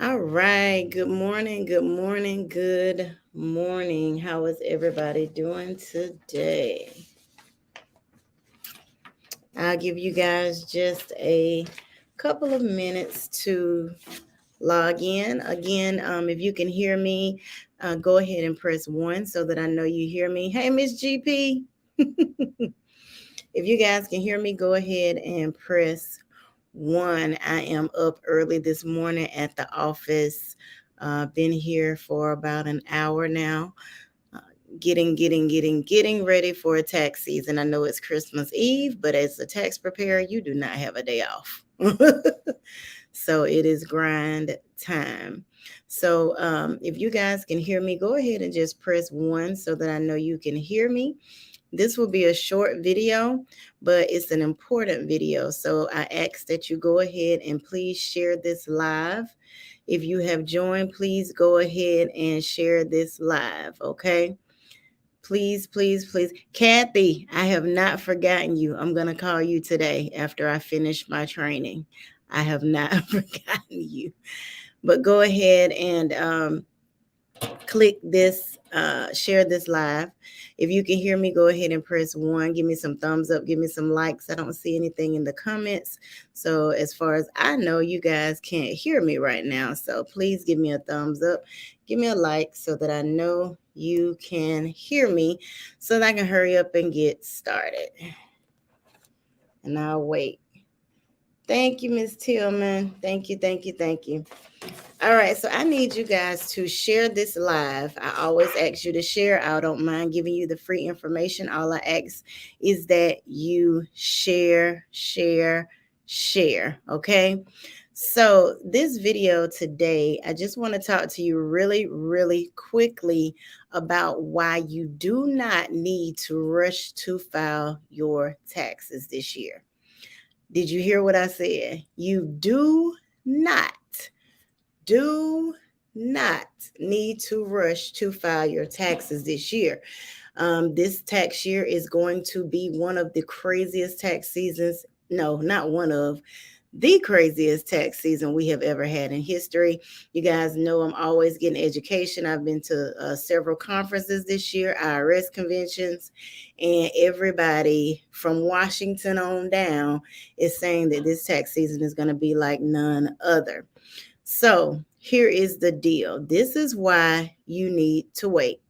All right. Good morning. Good morning. Good morning. How is everybody doing today? I'll give you guys just a couple of minutes to log in. Again, if you can hear me, go ahead and press 1 so that I know you hear me. Hey, Miss GP. If you guys can hear me, go ahead and press 1. I am up early this morning at the office. Been here for about an hour now. Uh, getting ready for a tax season. I know it's Christmas Eve, but as a tax preparer, you do not have a day off. So it is grind time. So if you guys can hear me, go ahead and just press 1 so that I know you can hear me. This will be a short video, but it's an important video. So I ask that you go ahead and please share this live. If you have joined, please go ahead and share this live, okay? Please, please, please. Kathy, I have not forgotten you. I'm going to call you today after I finish my training. I have not forgotten you. But go ahead and click this, share this live. If you can hear me, go ahead and press 1. Give me some thumbs up. Give me some likes. I don't see anything in the comments. So as far as I know, you guys can't hear me right now. So please give me a thumbs up. Give me a like so that I know you can hear me so that I can hurry up and get started. And I'll wait. Thank you, Miss Tillman. Thank you, thank you, thank you. All right, so I need you guys to share this live. I always ask you to share. I don't mind giving you the free information. All I ask is that you share, share, share. Okay. So, this video today, I just want to talk to you really, really quickly about why you do not need to rush to file your taxes this year. Did you hear what I said? You not do not need to rush to file your taxes this year. This tax year is going to be one of the craziest tax seasons. No, not one of the craziest tax season we have ever had in history. You guys know I'm always getting education. I've been to several conferences this year, IRS conventions, and everybody from Washington on down is saying that this tax season is going to be like none other. So here is the deal. This is why you need to wait.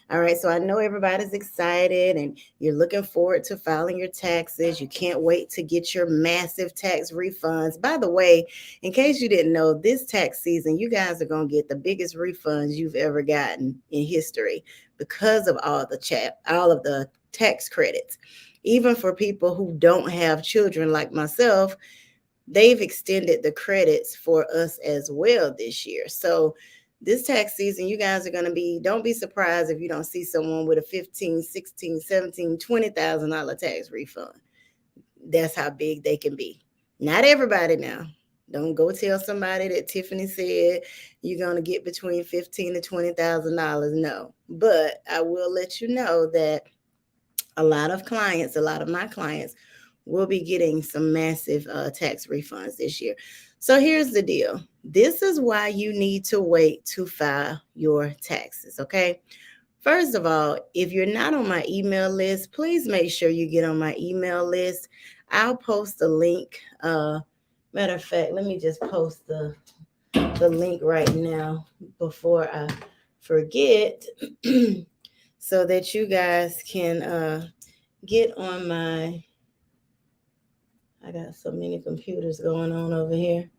All right, so I know everybody's excited and you're looking forward to filing your taxes. You can't wait to get your massive tax refunds. By the way, in case you didn't know, this tax season, you guys are going to get the biggest refunds you've ever gotten in history because of all of the tax credits. Even for people who don't have children like myself, they've extended the credits for us as well this year. So this tax season, you guys are going to don't be surprised if you don't see someone with a 15, 16, 17, $20,000 tax refund. That's how big they can be. Not everybody now. Don't go tell somebody that Tiffany said you're going to get between $15,000 to $20,000. No, but I will let you know that a lot of my clients will be getting some massive tax refunds this year. So here's the deal. This is why you need to wait to file your taxes, okay? First of all, if you're not on my email list, please make sure you get on my email list. I'll post the link. Matter of fact, let me just post the link right now before I forget so that you guys can get on my. I got so many computers going on over here.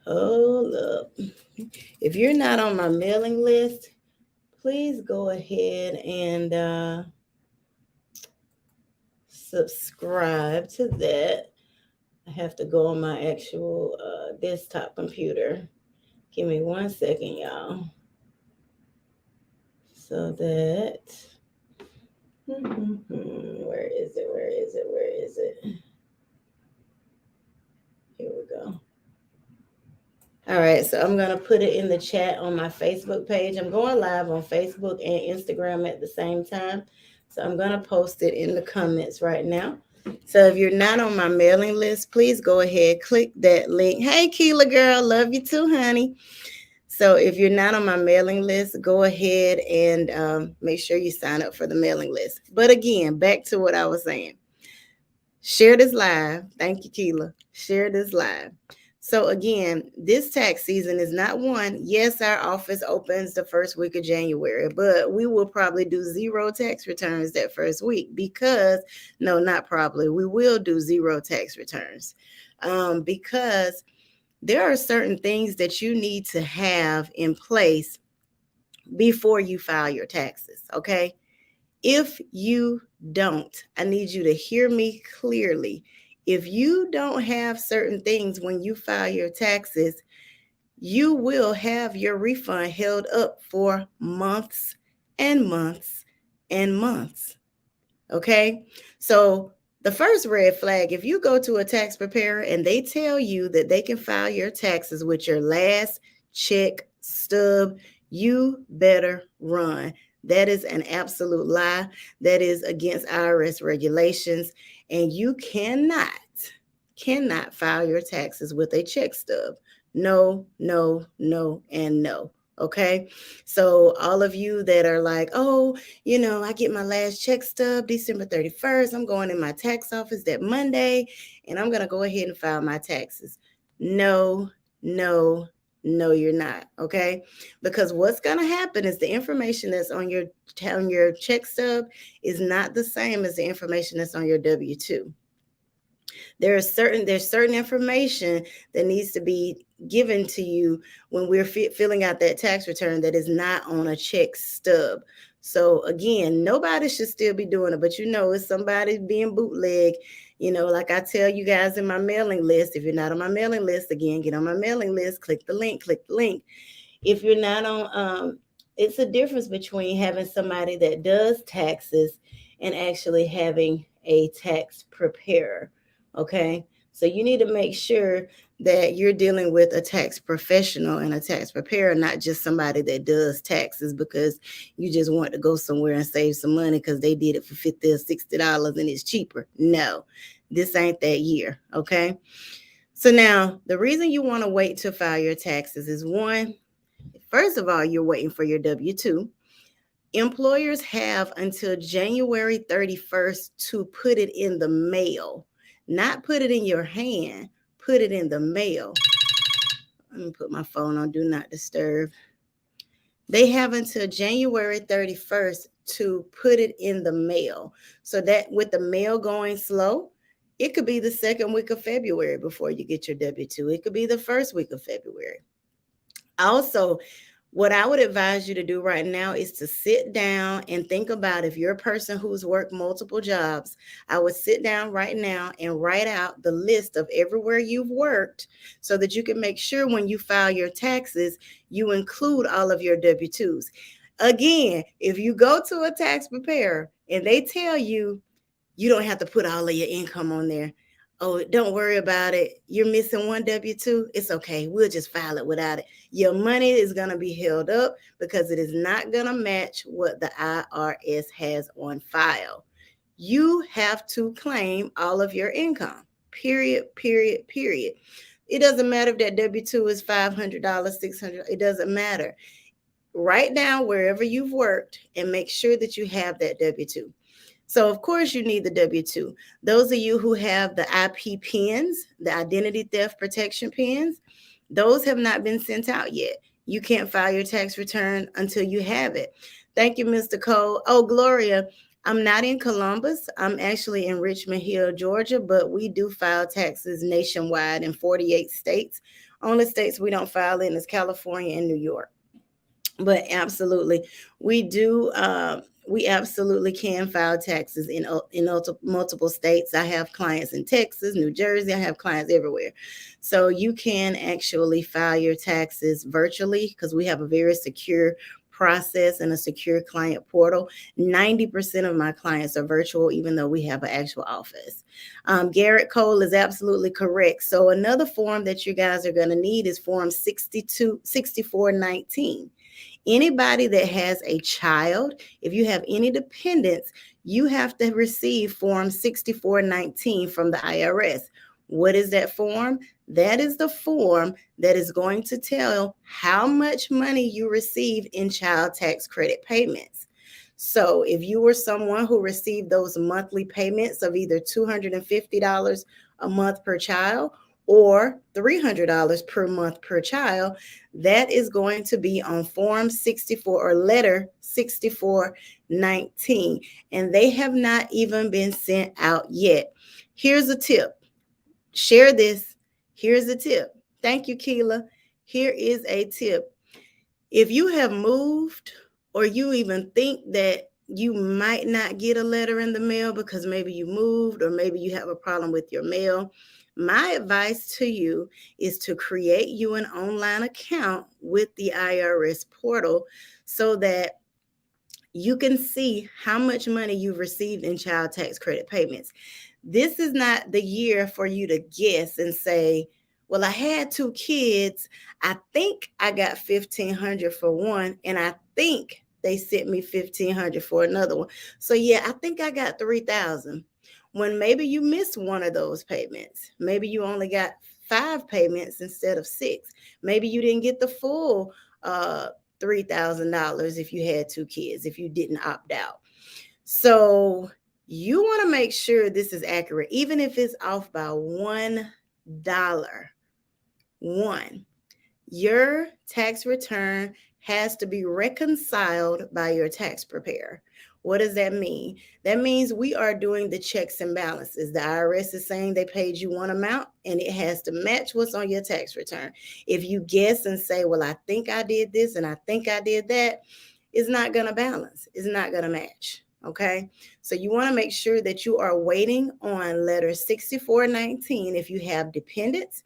Hold up. If you're not on my mailing list, please go ahead and subscribe to that. I have to go on my actual desktop computer. Give me 1 second, y'all. So that. Where is it? Where is it? Where is it? Here we go. All right, so I'm going to put it in the chat on my Facebook page. I'm going live on Facebook and Instagram at the same time. So I'm going to post it in the comments right now. So if you're not on my mailing list, please go ahead, click that link. Hey, Keela girl, love you too, honey. So if you're not on my mailing list, go ahead and make sure you sign up for the mailing list. But again, back to what I was saying. Share this live. Thank you, Keela. Share this live. So again, this tax season is not one. Yes, our office opens the first week of January, but we will probably do zero tax returns that first week because, no, not probably. We will do zero tax returns because there are certain things that you need to have in place before you file your taxes, okay? If you don't, I need you to hear me clearly. If you don't have certain things when you file your taxes, you will have your refund held up for months and months and months. Okay. So the first red flag, if you go to a tax preparer and they tell you that they can file your taxes with your last check stub, you better run. That is an absolute lie. That is against IRS regulations. And you cannot file your taxes with a check stub. No, no, no, and no. Okay. So all of you that are like, oh, I get my last check stub December 31st. I'm going in my tax office that Monday and I'm going to go ahead and file my taxes. No, no, no, you're not. Okay. Because what's going to happen is the information that's on your check stub is not the same as the information that's on your W-2. There's certain information that needs to be given to you when we're filling out that tax return that is not on a check stub. So again, nobody should still be doing it, but it's somebody being bootleg. Like I tell you guys in my mailing list, if you're not on my mailing list, again, get on my mailing list, click the link. If you're not on, it's a difference between having somebody that does taxes and actually having a tax preparer. Okay. So you need to make sure that you're dealing with a tax professional and a tax preparer, not just somebody that does taxes because you just want to go somewhere and save some money because they did it for $50 or $60 and it's cheaper. No, this ain't that year. Okay. So now the reason you want to wait to file your taxes is one, first of all, you're waiting for your W-2. Employers have until January 31st to put it in the mail, not put it in your hand, put it in the mail. Let me put my phone on Do Not Disturb. They have until January 31st to put it in the mail. So that with the mail going slow, it could be the second week of February before you get your W-2. It could be the first week of February. Also, what I would advise you to do right now is to sit down and think about, if you're a person who's worked multiple jobs, I would sit down right now and write out the list of everywhere you've worked so that you can make sure when you file your taxes, you include all of your W-2s. Again, if you go to a tax preparer and they tell you you don't have to put all of your income on there, oh, don't worry about it. You're missing one W-2. It's okay. We'll just file it without it. Your money is going to be held up because it is not going to match what the IRS has on file. You have to claim all of your income. Period, period, period. It doesn't matter if that W-2 is $500, $600. It doesn't matter. Write down wherever you've worked and make sure that you have that W-2. So, of course, you need the W-2. Those of you who have the IP pins, the identity theft protection pins, those have not been sent out yet. You can't file your tax return until you have it. Thank you, Mr. Cole. Oh, Gloria, I'm not in Columbus. I'm actually in Richmond Hill, Georgia, but we do file taxes nationwide in 48 states. Only states we don't file in is California and New York. But absolutely, we do. We absolutely can file taxes in multiple states. I have clients in Texas, New Jersey. I have clients everywhere. So you can actually file your taxes virtually because we have a very secure process and a secure client portal. 90% of my clients are virtual, even though we have an actual office. Garrett Cole is absolutely correct. So another form that you guys are going to need is Form 6419. Anybody that has a child, if you have any dependents, you have to receive Form 6419 from the IRS. What is that form? That is the form that is going to tell how much money you receive in child tax credit payments. So if you were someone who received those monthly payments of either $250 a month per child or $300 per month per child, that is going to be on Form 64 or Letter 6419. And they have not even been sent out yet. Here's a tip. Share this. Here's a tip. Thank you, Keela. Here is a tip. If you have moved or you even think that you might not get a letter in the mail because maybe you moved or maybe you have a problem with your mail, my advice to you is to create you an online account with the IRS portal so that you can see how much money you've received in child tax credit payments. This is not the year for you to guess and say, well, I had 2 kids. I think I got 1,500 for one, and I think they sent me 1,500 for another one. So yeah, I think I got 3,000. When maybe you missed one of those payments. Maybe you only got 5 payments instead of 6. Maybe you didn't get the full $3,000 if you had 2 kids, if you didn't opt out. So you want to make sure this is accurate, even if it's off by $1. One, your tax return has to be reconciled by your tax preparer. What does that mean? That means we are doing the checks and balances. The IRS is saying they paid you one amount and it has to match what's on your tax return. If you guess and say, well, I think I did this and I think I did that, it's not going to balance. It's not going to match. Okay. So you want to make sure that you are waiting on letter 6419 if you have dependents.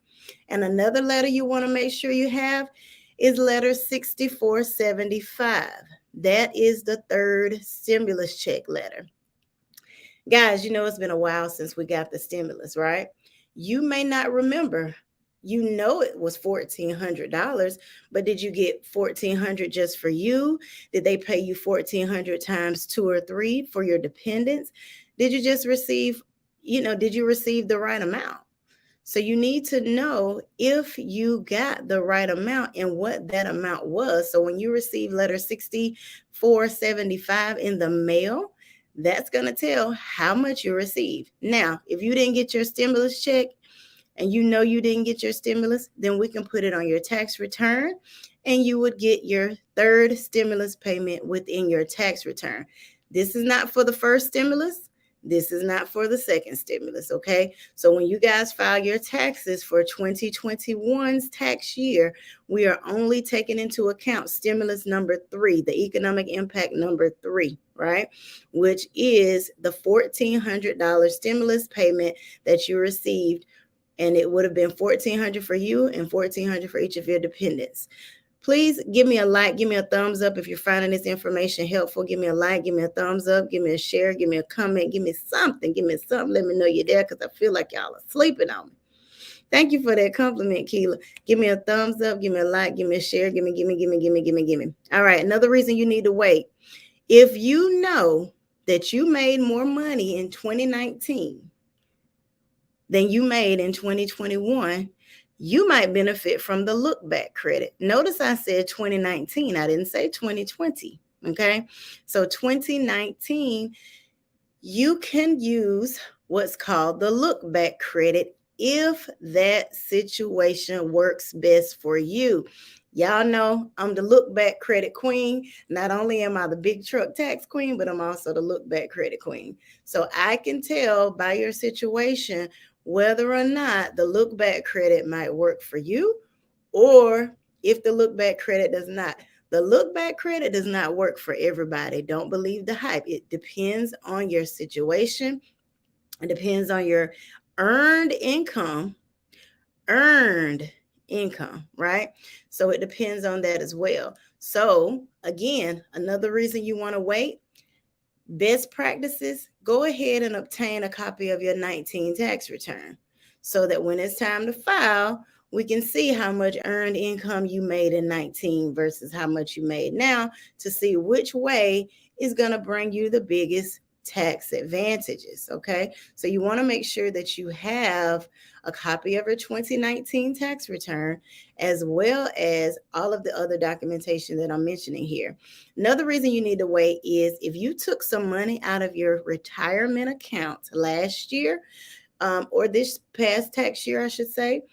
And another letter you want to make sure you have is letter 6475. That is the third stimulus check letter. Guys, you know it's been a while since we got the stimulus, right? You may not remember. You know it was $1,400, but did you get $1,400 just for you? Did they pay you $1,400 times 2 or 3 for your dependents? Did you just receive, did you receive the right amount? So you need to know if you got the right amount and what that amount was. So when you receive letter 6475 in the mail, that's going to tell how much you received. Now, if you didn't get your stimulus check and you know you didn't get your stimulus, then we can put it on your tax return and you would get your third stimulus payment within your tax return. This is not for the first stimulus. This is not for the second stimulus, okay? So when you guys file your taxes for 2021's tax year, we are only taking into account stimulus number 3, the economic impact number 3, right? Which is the $1,400 stimulus payment that you received, and it would have been $1,400 for you and $1,400 for each of your dependents. Please give me a like, give me a thumbs up if you're finding this information helpful. Give me a like, give me a thumbs up, give me a share, give me a comment, give me something. Let me know you're there because I feel like y'all are sleeping on me. Thank you for that compliment, Keela. Give me a thumbs up, give me a like, give me a share, give me. All right, another reason you need to wait. If you know that you made more money in 2019 than you made in 2021, you might benefit from the look back credit. Notice I said 2019, I didn't say 2020. Okay, so 2019, you can use what's called the look back credit if that situation works best for you. Y'all know I'm the look back credit queen. Not only am I the big truck tax queen, but I'm also the look back credit queen. So I can tell by your situation whether or not the look back credit might work for you or if the look back credit does not. The look back credit does not work for everybody. Don't believe the hype. It depends on your situation. It depends on your earned income, right? So it depends on that as well. So again, another reason you want to wait, best practices, go ahead and obtain a copy of your 19 tax return so that when it's time to file, we can see how much earned income you made in 19 versus how much you made now to see which way is going to bring you the biggest tax advantages. Okay, so you want to make sure that you have a copy of your 2019 tax return as well as all of the other documentation that I'm mentioning here. Another reason you need to wait is if you took some money out of your retirement account last year, or this past tax year, I should say,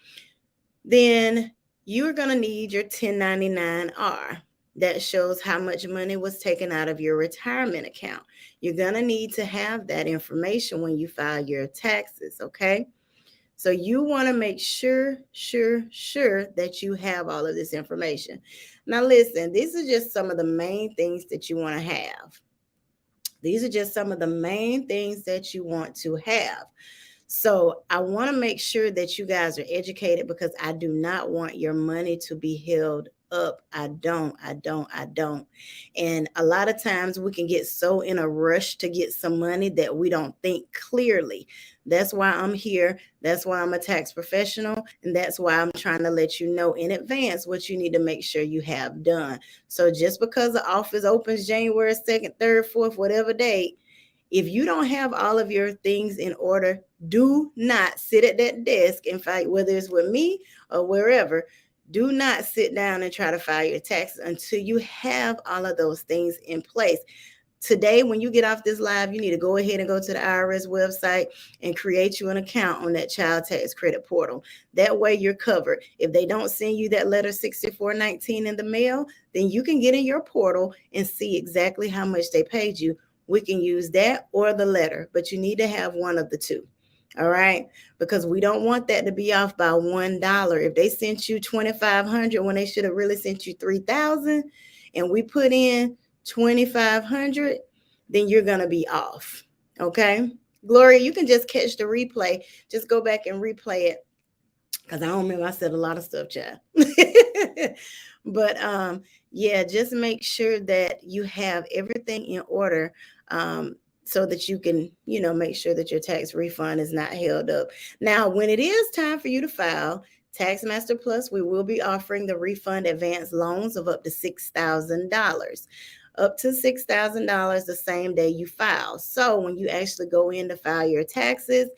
then you're going to need your 1099-R. That shows how much money was taken out of your retirement account. You're going to need to have that information when you file your taxes, okay? So you want to make sure that you have all of this information. Now, listen, these are just some of the main things that you want to have. These are just some of the main things that you want to have. So I want to make sure that you guys are educated because I do not want your money to be held up. I don't. And a lot of times we can get so in a rush to get some money that we don't think clearly. That's why I'm here. That's why I'm a tax professional. And that's why I'm trying to let you know in advance what you need to make sure you have done. So just because the office opens January 2nd, 3rd, 4th, whatever date, if you don't have all of your things in order, do not sit at that desk and fight, whether it's with me or wherever. Do not sit down and try to file your taxes until you have all of those things in place. Today, when you get off this live, you need to go ahead and go to the IRS website and create you an account on that child tax credit portal. That way you're covered. If they don't send you that letter 6419 in the mail, then you can get in your portal and see exactly how much they paid you. We can use that or the letter, but you need to have one of the two. All right, because we don't want that to be off by $1. If they sent you 2,500 when they should have really sent you 3,000, and we put in 2,500, then you're gonna be off. Okay, Gloria, you can just catch the replay. Just go back and replay it because I don't remember. I said a lot of stuff, child. But yeah, just make sure that you have everything in order. So that you can, make sure that your tax refund is not held up. Now, when it is time for you to file TaxMaster Plus, we will be offering the refund advance loans of up to $6,000. Up to $6,000 the same day you file. So when you actually go in to file your taxes,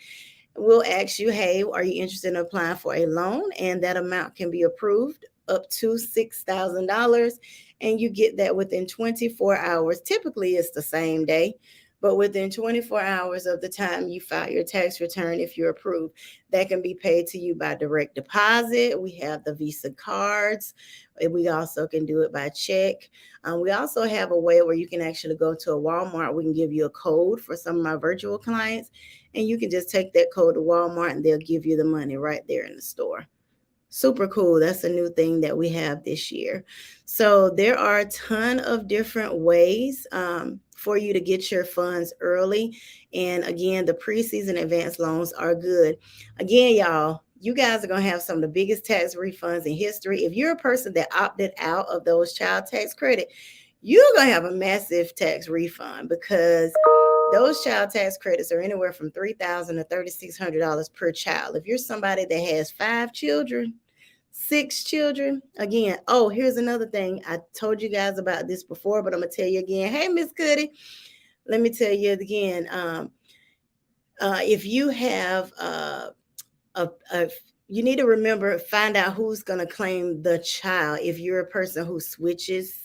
we'll ask you, hey, are you interested in applying for a loan? And that amount can be approved up to $6,000. And you get that within 24 hours. Typically, it's the same day, but within 24 hours of the time you file your tax return, if you're approved, that can be paid to you by direct deposit. We have the Visa cards. We also can do it by check. We also have a way where you can actually go to a Walmart. We can give you a code for some of my virtual clients, and you can just take that code to Walmart and they'll give you the money right there in the store. Super cool. That's a new thing that we have this year. So there are a ton of different ways for you to get your funds early. And again, the preseason advance loans are good. Again, y'all, you guys are going to have some of the biggest tax refunds in history. If you're a person that opted out of those child tax credit, you're going to have a massive tax refund because those child tax credits are anywhere from $3,000 to $3,600 per child. If you're somebody that has 5 children, 6 children, again, here's another thing. I told you guys about this before, but I'm going to tell you again. Hey, Miss Goody, let me tell you again. If you have you need to find out who's going to claim the child. If you're a person who switches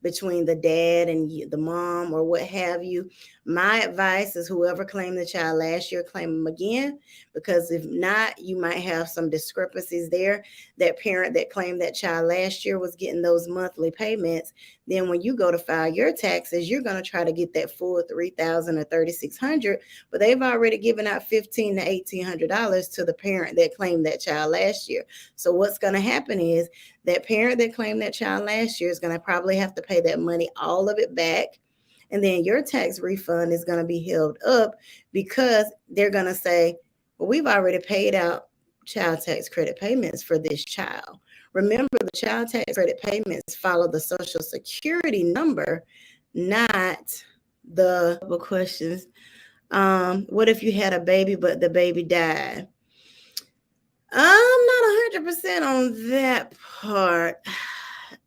between the dad and the mom or what have you, my advice is whoever claimed the child last year, claim them again, because if not, you might have some discrepancies there. That parent that claimed that child last year was getting those monthly payments. Then when you go to file your taxes, you're going to try to get that full $3,000 or $3,600, but they've already given out $1,500 to $1,800 to the parent that claimed that child last year. So what's going to happen is that parent that claimed that child last year is going to probably have to pay that money, all of it back. And then your tax refund is going to be held up because they're going to say, well, we've already paid out child tax credit payments for this child. Remember, the child tax credit payments follow the Social Security number, not the questions. What if you had a baby, but the baby died? I'm not 100% that part,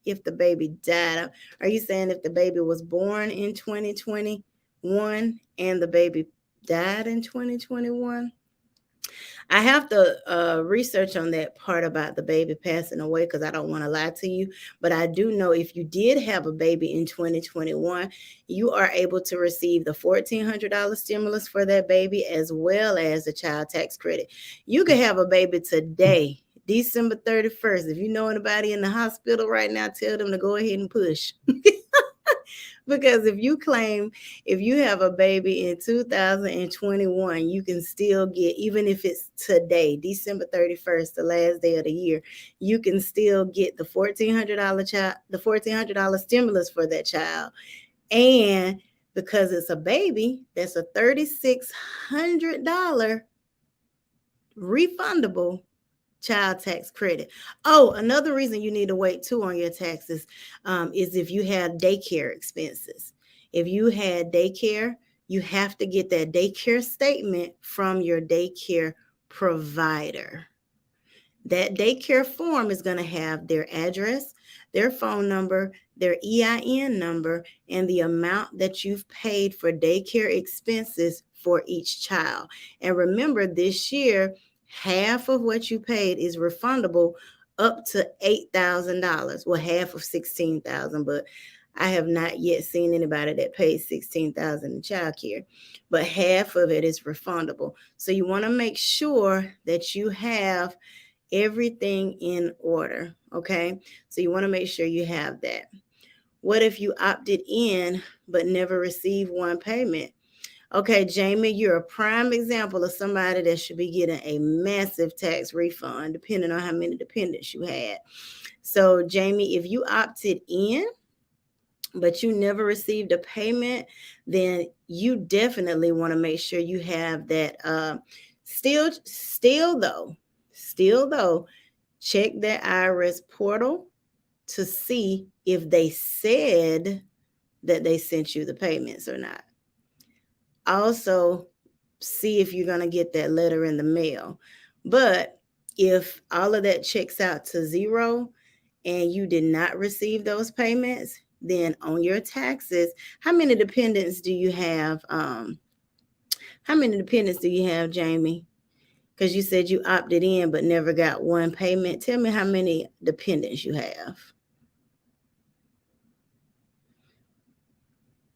if the baby died, are you saying if the baby was born in 2021 and the baby died in 2021? I have to research on that part about the baby passing away because I don't want to lie to you. But I do know if you did have a baby in 2021, you are able to receive the $1,400 stimulus for that baby as well as the child tax credit. You could have a baby today, December 31st. If you know anybody in the hospital right now, tell them to go ahead and push. Because if you have a baby in 2021, you can still get, even if it's today, December 31st, the last day of the year, you can still get the $1,400 stimulus for that child. And because it's a baby, that's a $3,600 refundable child tax credit. Oh, another reason you need to wait too on your taxes is if you have daycare expenses. If you had daycare, you have to get that daycare statement from your daycare provider. That daycare form is going to have their address, their phone number, their EIN number, and the amount that you've paid for daycare expenses for each child. And remember, this year, half of what you paid is refundable up to $8,000. Well, half of 16,000, but I have not yet seen anybody that paid 16,000 in child care, but half of it is refundable. So you want to make sure that you have everything in order. Okay. So you want to make sure you have that. What if you opted in but never received one payment? Okay, Jamie, you're a prime example of somebody that should be getting a massive tax refund, depending on how many dependents you had. So, Jamie, if you opted in, but you never received a payment, then you definitely want to make sure you have that. Still though, check their IRS portal to see if they said that they sent you the payments or not. Also, see if you're going to get that letter in the mail. But if all of that checks out to zero and you did not receive those payments, then on your taxes, how many dependents do you have? Jamie? Because you said you opted in but never got one payment. Tell me how many dependents you have.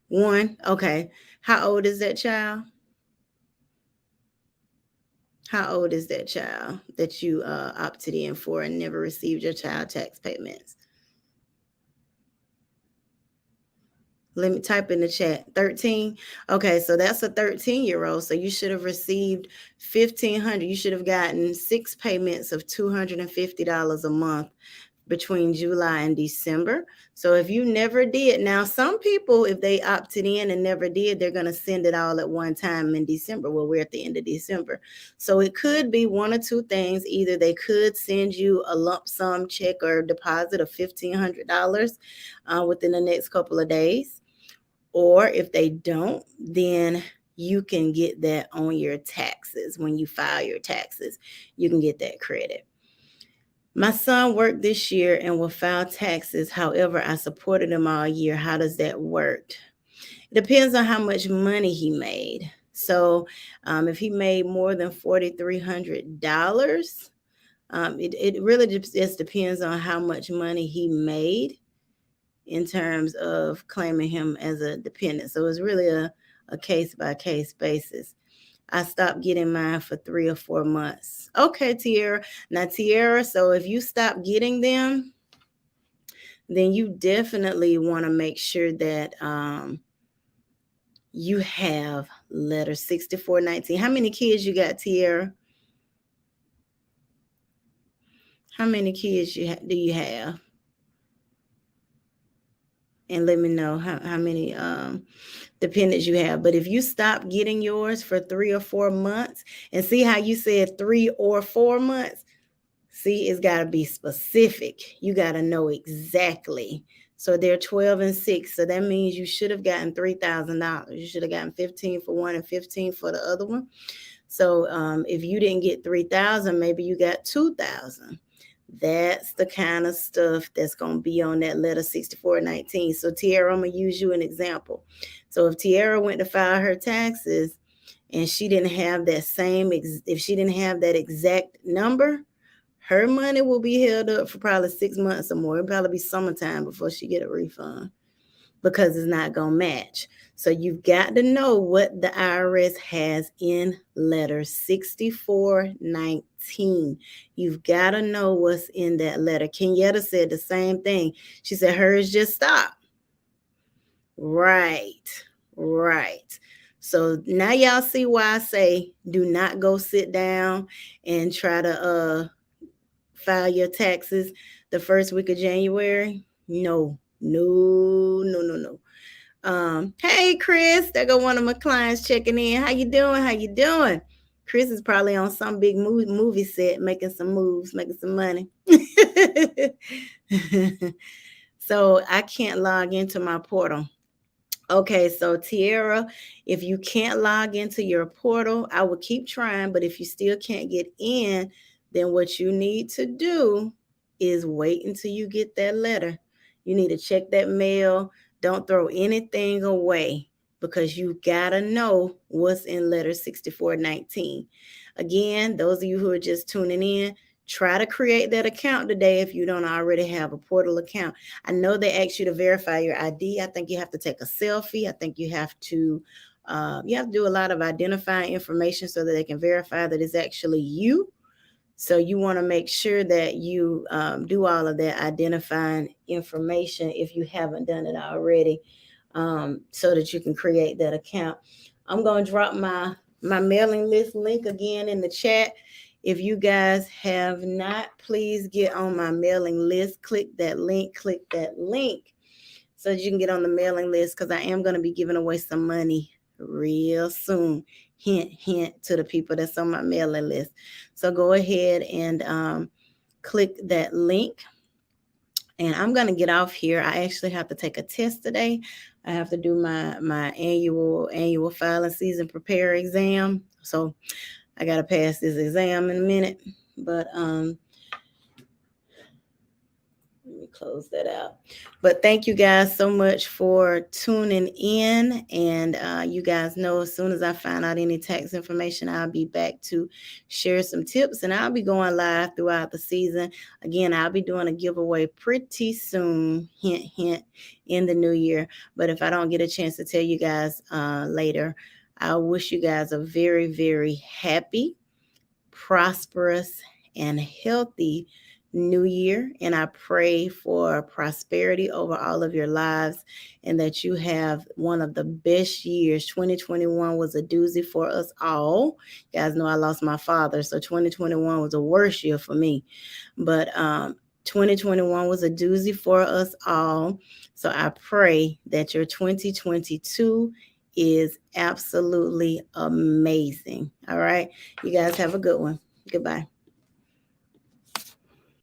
One? Okay. How old is that child? How old is that child that you opted in for and never received your child tax payments? Let me type in the chat. 13. Okay, so that's a 13-year-old. So you should have received 1,500. You should have gotten 6 payments of $250 a month between July and December. So if you never did, now some people, if they opted in and never did, they're going to send it all at one time in December. Well, we're at the end of December. So it could be one or two things. Either they could send you a lump sum check or deposit of $1,500 within the next couple of days. Or if they don't, then you can get that on your taxes. When you file your taxes, you can get that credit. My son worked this year and will file taxes. However, I supported him all year. How does that work? It depends on how much money he made. So if he made more than $4,300, it really just depends on how much money he made in terms of claiming him as a dependent. So it's really a case-by-case basis. I stopped getting mine for 3 or 4 months. Okay, Tierra. Now, Tierra, so if you stop getting them, then you definitely want to make sure that you have letter 6419. How many kids you got, Tierra? How many kids do you have? And let me know how many dependents you have. But if you stop getting yours for 3 or 4 months, and see how you said 3 or 4 months, see, it's got to be specific. You got to know exactly. So they're 12 and 6. So that means you should have gotten $3,000. You should have gotten 15 for one and 15 for the other one. So if you didn't get 3,000, maybe you got 2,000. That's the kind of stuff that's going to be on that letter 6419. So Tiara, I'm going to use you an example. So if Tiara went to file her taxes and she didn't have that if she didn't have that exact number, her money will be held up for probably 6 months or more. It'll probably be summertime before she get a refund because it's not going to match. So you've got to know what the IRS has in letter 6419. You've got to know what's in that letter. Kenyatta said the same thing. She said hers just stopped. Right. So now y'all see why I say do not go sit down and try to file your taxes the first week of January. No. Hey Chris, there go one of my clients checking in. How you doing? Chris is probably on some big movie set making some moves, making some money. So I can't log into my portal. Okay, so Tiara, if you can't log into your portal, I will keep trying, but if you still can't get in, then what you need to do is wait until you get that letter. You need to check that mail. Don't throw anything away because you got to know what's in letter 6419. Again, those of you who are just tuning in, try to create that account today if you don't already have a portal account. I know they ask you to verify your ID. I think you have to take a selfie. I think you have to do a lot of identifying information so that they can verify that it's actually you. So you want to make sure that you do all of that identifying information if you haven't done it already, so that you can create that account. I'm going to drop my mailing list link again in the chat. If you guys have not, please get on my mailing list. Click that link so that you can get on the mailing list, because I am going to be giving away some money real soon. Hint, hint to the people that's on my mailing list. So go ahead and click that link. And I'm going to get off here. I actually have to take a test today. I have to do my annual filing season prepare exam. So I got to pass this exam in a minute. But let me close that out. But thank you guys so much for tuning in. And you guys know, as soon as I find out any tax information, I'll be back to share some tips. And I'll be going live throughout the season. Again, I'll be doing a giveaway pretty soon, hint, hint, in the new year. But if I don't get a chance to tell you guys later, I wish you guys a very, very happy, prosperous, and healthy new year. And I pray for prosperity over all of your lives and that you have one of the best years. 2021 was a doozy for us all. You guys know I lost my father, so 2021 was a worse year for me. But 2021 was a doozy for us all. So I pray that your 2022 is absolutely amazing. All right. You guys have a good one. Goodbye.